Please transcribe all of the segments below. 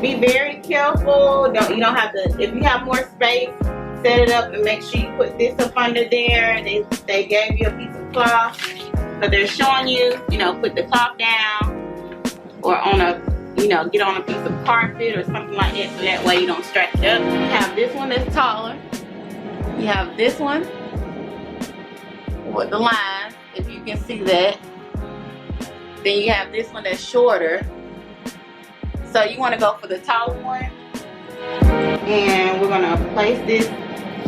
Be very careful. You don't have to, if you have more space, set it up and make sure you put this up under there. They gave you a piece of cloth, but they're showing you, you know, put the cloth down or on a, you know, get on a piece of carpet or something like that, so that way you don't stretch it up. You have this one that's taller. You have this one with the lines, if you can see that. Then you have this one that's shorter. So you want to go for the taller one. And we're going to place this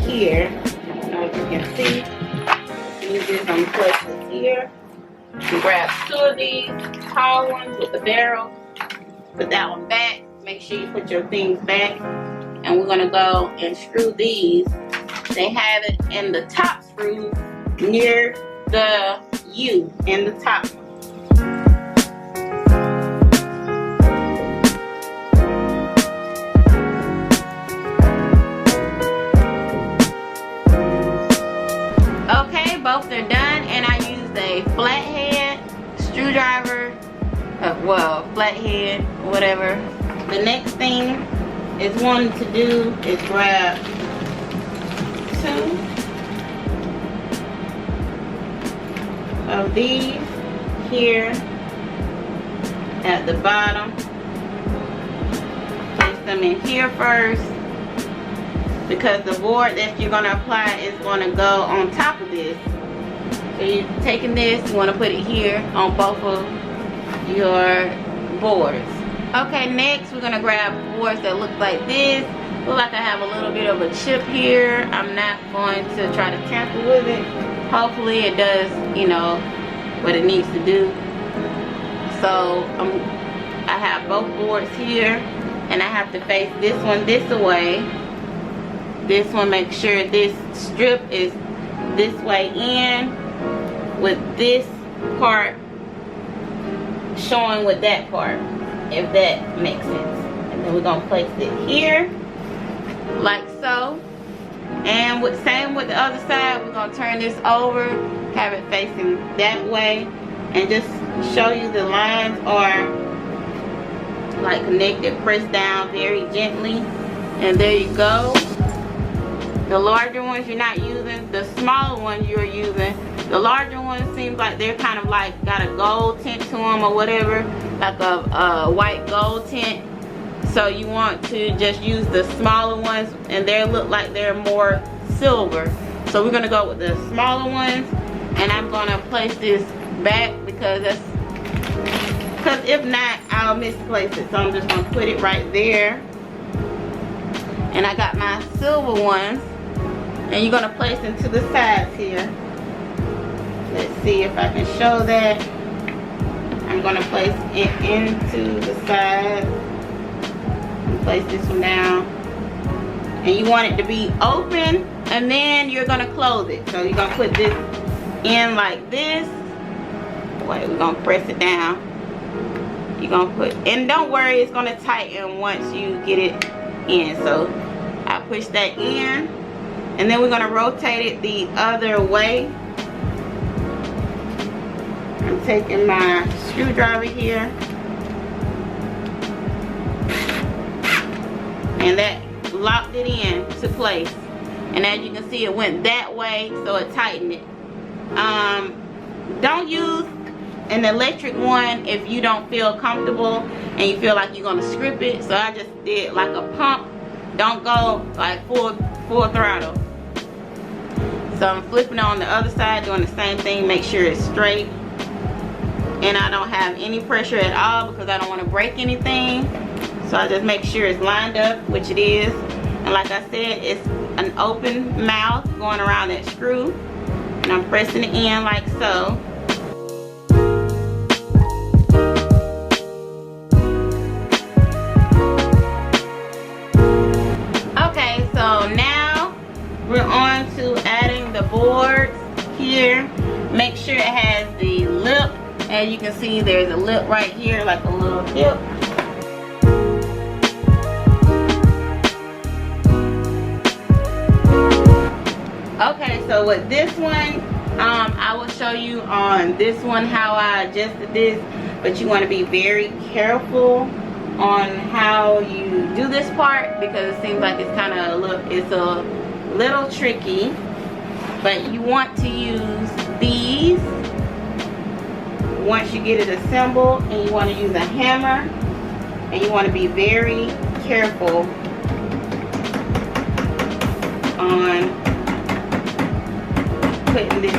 here. I don't know if you can see. Use this, I'm going to place this here. You grab two of these tall ones with the barrel. Put that one back. Make sure you put your things back. And we're going to go and screw these. They have it in the top screw near the U in the top. Okay, both are done, and I used a flathead screwdriver, well, flathead, whatever. The next thing is wanting to do is grab two of these here at the bottom. Place them in here first, because the board that you're going to apply is going to go on top of this. So you're taking this, you want to put it here on both of your boards. Okay, next we're going to grab boards that look like this. Look like I have a little bit of a chip here. I'm not going to try to tamper with it. Hopefully it does, you know, what it needs to do. So I have both boards here, and I have to face this one this way. This one, make sure this strip is this way in, with this part showing with that part, if that makes sense. And then we're gonna place it here, like so. And same with the other side, we're gonna turn this over, have it facing that way, and just show you the lines are like connected. Press down very gently, and there you go. The larger ones you're not using, the smaller ones you're using. The larger ones seems like they're kind of like got a gold tint to them or whatever, like a white gold tint. So you want to just use the smaller ones, and they look like they're more silver. So we're gonna go with the smaller ones, and I'm gonna place this back because if not, I'll misplace it. So I'm just gonna put it right there. And I got my silver ones. And you're going to place into the sides here. Let's see if I can show that. I'm going to place it into the side. Place this one down. And you want it to be open, and then you're going to close it. So you're going to put this in like this. Wait, we're going to press it down. You're going to put, and don't worry, it's going to tighten once you get it in. So I push that in. And then we're going to rotate it the other way. I'm taking my screwdriver here. And that locked it in to place. And as you can see, it went that way, so it tightened it. Don't use an electric one if you don't feel comfortable and you feel like you're going to script it. So I just did like a pump. Don't go like full throttle. So I'm flipping on the other side, doing the same thing. Make sure it's straight. And I don't have any pressure at all because I don't want to break anything. So I just make sure it's lined up, which it is. And like I said, it's an open mouth going around that screw. And I'm pressing it in like so. Okay, so now we're on to adding the boards here. Make sure it has the lip. As you can see, there's a lip right here, like a little tip. Okay, so with this one, I will show you on this one how I adjusted this, but you want to be very careful on how you do this part, because it seems like it's kind of a little tricky. But you want to use these once you get it assembled, and you want to use a hammer, and you want to be very careful on putting this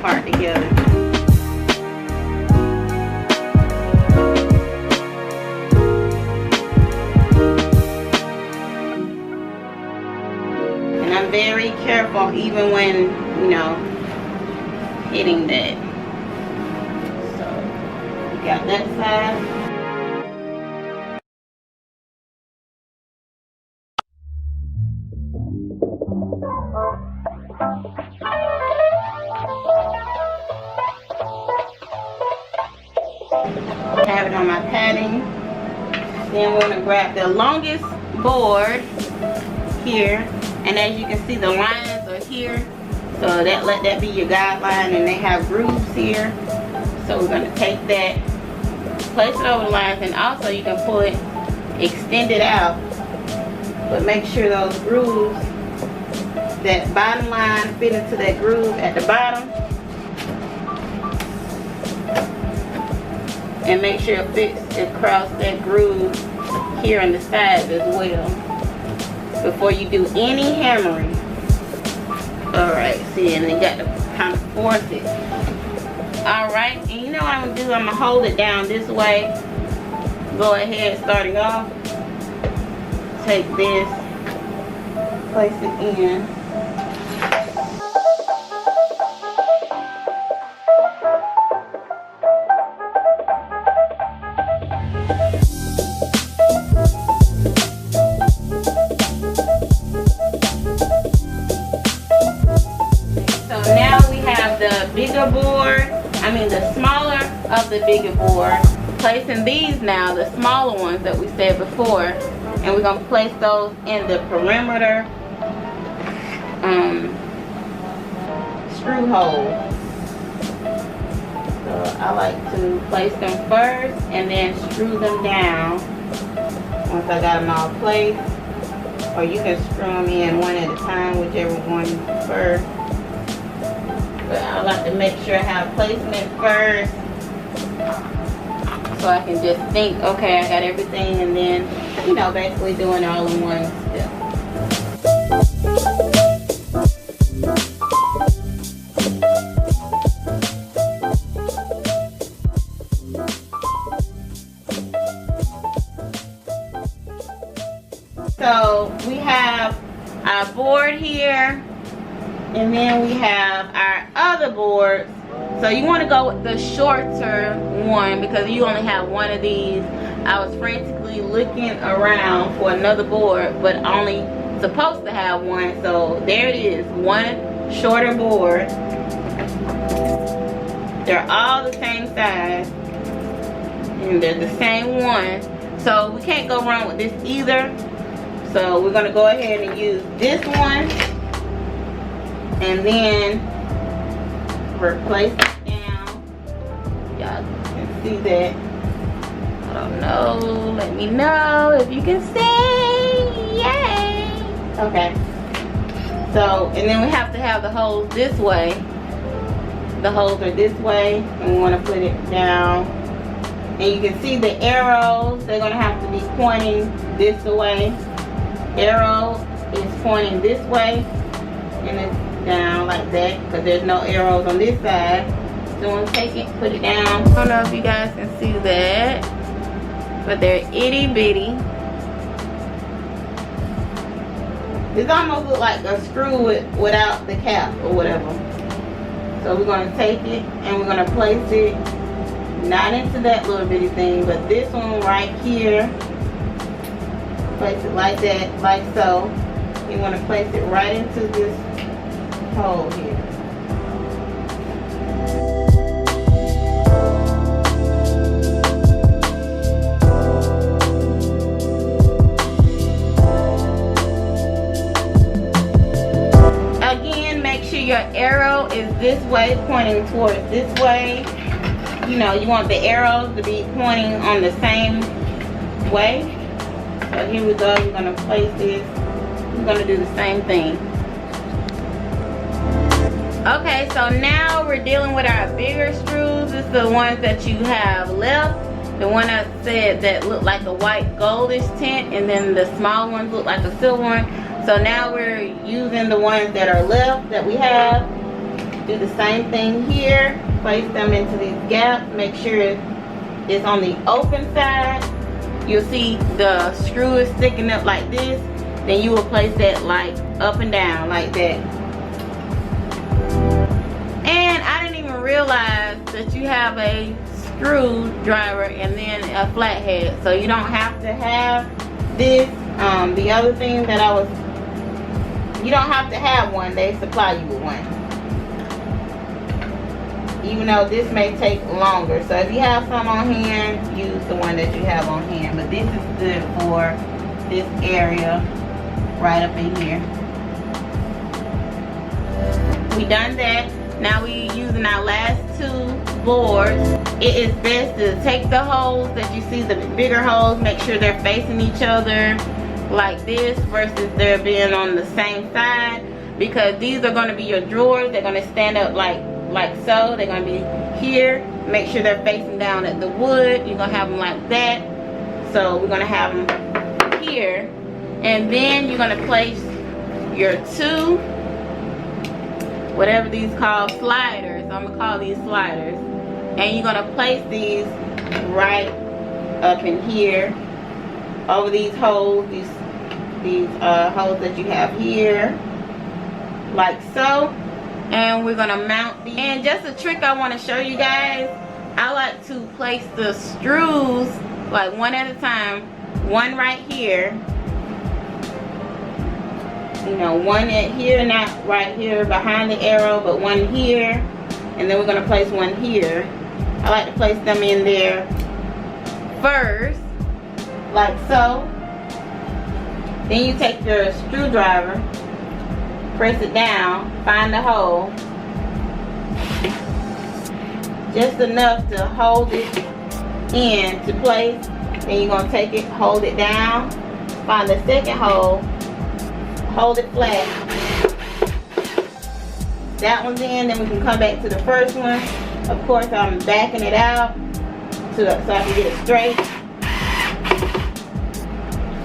part together. And I'm very careful even when, you know, hitting that. So you got that side. Have it on my padding. Then we're going to grab the longest board here, and as you can see, the lines are here, so let that be your guideline, and they have grooves here. So we're going to take that, place it over the lines, and also you can pull it, extend it out, but make sure those grooves, that bottom line fit into that groove at the bottom. And make sure it fits across that groove here on the sides as well before you do any hammering. Alright, see, and you got to kind of force it. Alright, and you know what I'm going to do? I'm going to hold it down this way. Go ahead, starting off. Take this, place it in. The smaller of the bigger board, placing these now, the smaller ones that we said before, and we're going to place those in the perimeter screw hole. So I like to place them first and then screw them down once I got them all placed, or you can screw them in one at a time, whichever one first. But I like to make sure I have placement first, so I can just think, okay, I got everything, and then, you know, basically doing all in one step. So we have our board here, and then we have our other boards. So you want to go with the shorter one because you only have one of these. I was frantically looking around for another board, but only supposed to have one. So there it is, one shorter board. They're all the same size, and they're the same one. So we can't go wrong with this either. So we're going to go ahead and use this one. And then replace it down. Y'all can see that. I don't know. Let me know if you can see. Yay! Okay. So, and then we have to have the holes this way. The holes are this way, and we want to put it down. And you can see the arrows. They're going to have to be pointing this way. Arrow is pointing this way, and it's down like that because there's no arrows on this side. So I'm take it, put it down. I don't know if you guys can see that, but they're itty bitty. This almost looks like a screw without the cap or whatever. So we're going to take it and we're going to place it not into that little bitty thing, but this one right here. Place it like that, like so. You want to place it right into this hole here. Again, make sure your arrow is this way, pointing towards this way. You know, you want the arrows to be pointing on the same way. So here we go, we're gonna place this. We're gonna do the same thing. Okay, so now we're dealing with our bigger screws. This is the ones that you have left. The one I said that looked like a white goldish tint, and then the small ones look like a silver one. So now we're using the ones that are left that we have. Do the same thing here. Place them into these gaps. Make sure it's on the open side. You'll see the screw is sticking up like this. Then you will place that like up and down like that. And I didn't even realize that you have a screwdriver and then a flathead. So you don't have to have this. The other thing that you don't have to have one. They supply you with one. Even though this may take longer. So if you have some on hand, use the one that you have on hand. But this is good for this area right up in here. We done that. Now we using our last two boards. It is best to take the holes that you see, the bigger holes, make sure they're facing each other like this versus they're being on the same side, because these are going to be your drawers. They're going to stand up like so. They're going to be here. Make sure they're facing down at the wood. You're going to have them like that. So we're going to have them here. And then you're going to place your two, whatever these called, sliders. I'm going to call these sliders. And you're going to place these right up in here over these holes, these holes that you have here, like so. And we're going to mount these. And just a trick I want to show you guys, I like to place the screws like one at a time. One right here, you know, one at here, not right here behind the arrow, but one here, and then we're going to place one here. I like to place them in there first, like so. Then you take your screwdriver, press it down, find the hole, just enough to hold it in to place. Then you're going to take it, hold it down, find the second hole, hold it flat. That one's in, then we can come back to the first one. Of course, I'm backing it out so I can get it straight.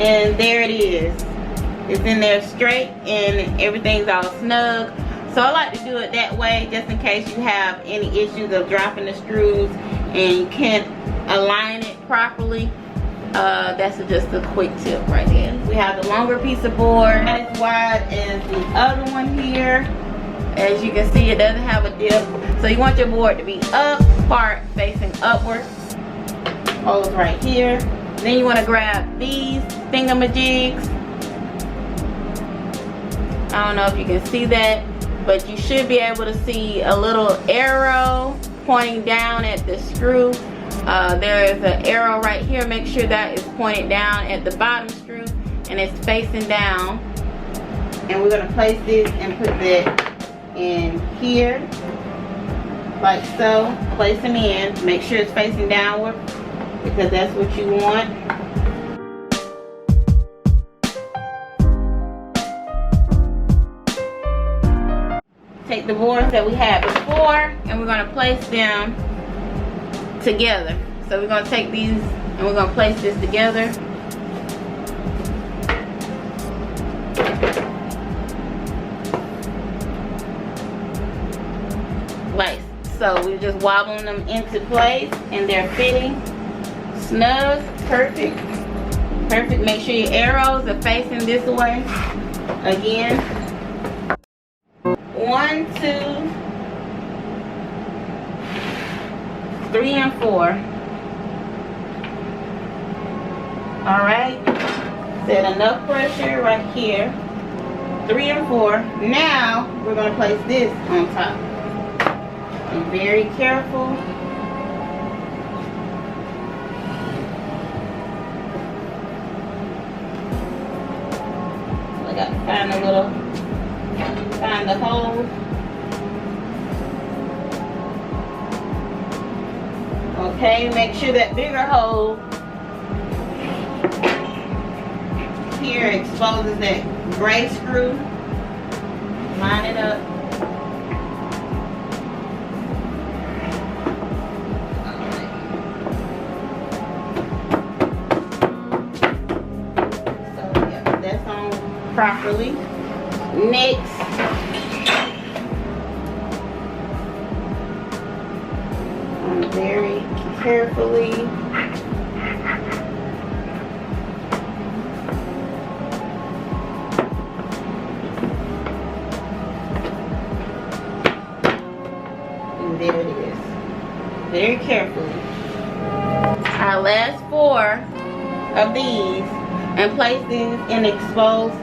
And there it is. It's in there straight and everything's all snug. So I like to do it that way just in case you have any issues of dropping the screws and you can't align it properly. That's just a quick tip right there. We have the longer piece of board, not as wide as the other one here. As you can see, it doesn't have a dip. So you want your board to be up, part facing upward. Holes right here. Then you want to grab these thingamajigs. I don't know if you can see that, but you should be able to see a little arrow pointing down at the screw. There is an arrow right here. Make sure that is pointed down at the bottom screw and it's facing down. And we're going to place this and put that in here like so. Place them in. Make sure it's facing downward because that's what you want. Take the boards that we had before and we're going to place them together. So we're going to take these and we're going to place this together. Like so. We're just wobbling them into place and they're fitting snug, perfect. Perfect. Make sure your arrows are facing this way. Again. 1, 2, 3, and 4. Alright. Set enough pressure right here. 3 and 4. Now we're going to place this on top. Be very careful. I got to find the hole. Okay, make sure that bigger hole here exposes that gray screw. Line it up. So yeah, that's on properly. Next, very carefully and there it is, very carefully. Our last 4 of these, and place these in exposed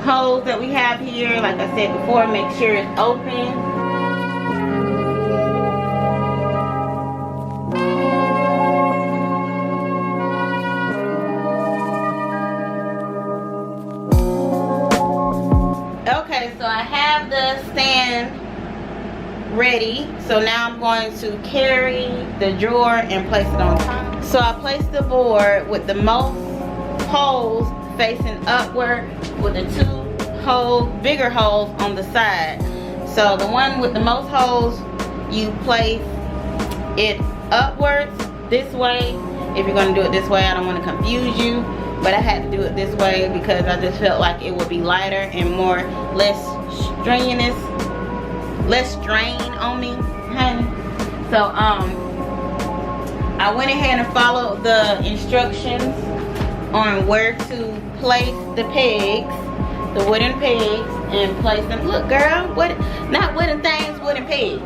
holes that we have here. Like I said before, make sure it's open. Okay, so I have the stand ready. So now I'm going to carry the drawer and place it on top. So I placed the board with the most holes facing upward, with the 2 bigger holes on the side. So the one with the most holes, you place it upwards this way. If you're going to do it this way, I don't want to confuse you, but I had to do it this way because I just felt like it would be lighter and less strenuous, less strain on me, honey. So I went ahead and followed the instructions on where to place the pegs, the wooden pegs, and place them. Look, girl, not wooden things, wooden pegs.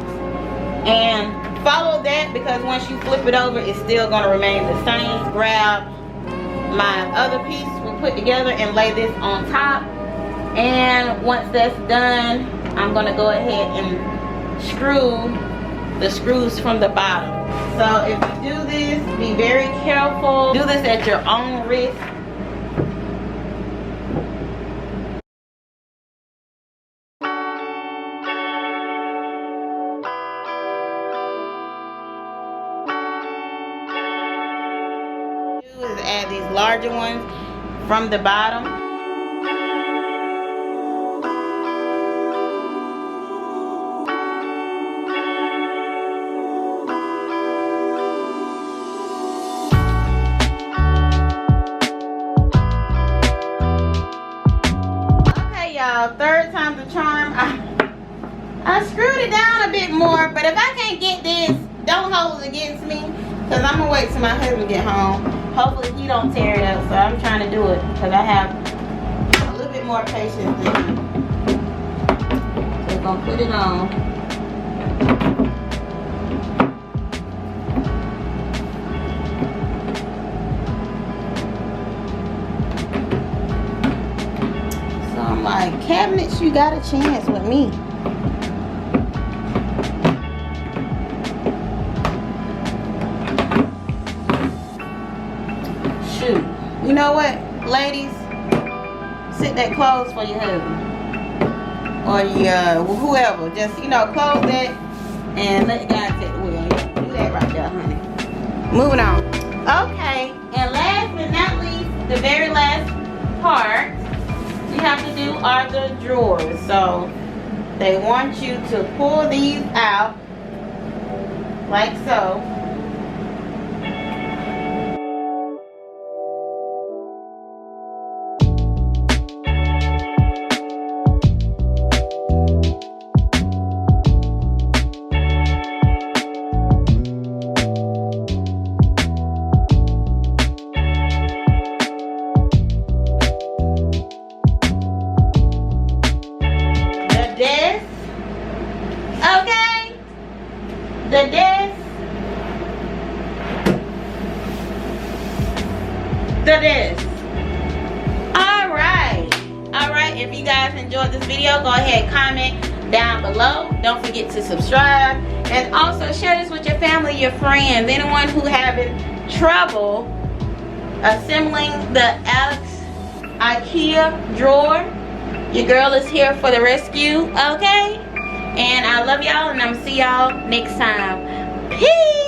And follow that, because once you flip it over, it's still going to remain the same. Grab my other piece we put together and lay this on top. And once that's done, I'm going to go ahead and screw the screws from the bottom. So if you do this, be very careful. Do this at your own risk. Is add these larger ones from the bottom. Third time's the charm. I screwed it down a bit more, but if I can't get this, don't hold it against me, because I'm gonna wait till my husband get home. Hopefully he don't tear it up. So I'm trying to do it because I have a little bit more patience than him. So we're gonna put it on. Like, cabinets, you got a chance with me. Shoot. You know what, ladies? Sit that clothes for your husband. Or your whoever. Just, you know, close that and let the guy take the wheel. Do that right there, honey. Moving on. Okay, and last but not least, the very last part you have to do are the drawers. So they want you to pull these out like so. The desk. Alright, if you guys enjoyed this video, go ahead, comment down below. Don't forget to subscribe, and also share this with your family, your friends, anyone who having trouble assembling the Alex Ikea drawer. Your girl is here for the rescue, okay? And I love y'all, and I'm gonna see y'all next time. Peace!